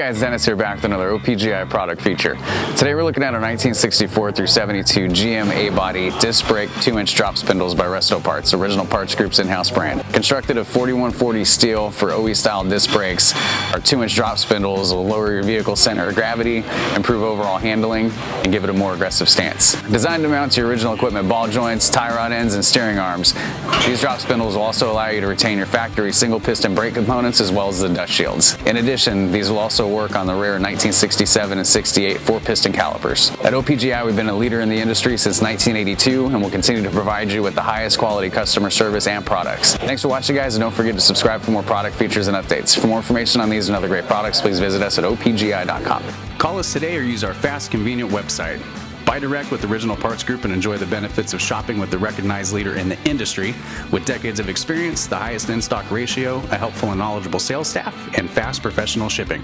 guys, Dennis here back with another OPGI product feature. Today we're looking at our 1964 through 72 GM A-body disc brake 2-inch drop spindles by Resto Parts, original parts group's in-house brand. Constructed of 4140 steel for OE style disc brakes, our 2-inch drop spindles will lower your vehicle's center of gravity, improve overall handling, and give it a more aggressive stance. Designed to mount to your original equipment ball joints, tie rod ends, and steering arms, these drop spindles will also allow you to retain your factory single piston brake components as well as the dust shields. In addition, these will also work on the rare 1967 and 68 4-piston calipers. At OPGI, we've been a leader in the industry since 1982 and will continue to provide you with the highest quality customer service and products. Thanks for watching, guys, and don't forget to subscribe for more product features and updates. For more information on these and other great products, please visit us at opgi.com. Call us today or use our fast, convenient website. Buy direct with Original Parts Group and enjoy the benefits of shopping with the recognized leader in the industry with decades of experience, the highest in-stock ratio, a helpful and knowledgeable sales staff, and fast professional shipping.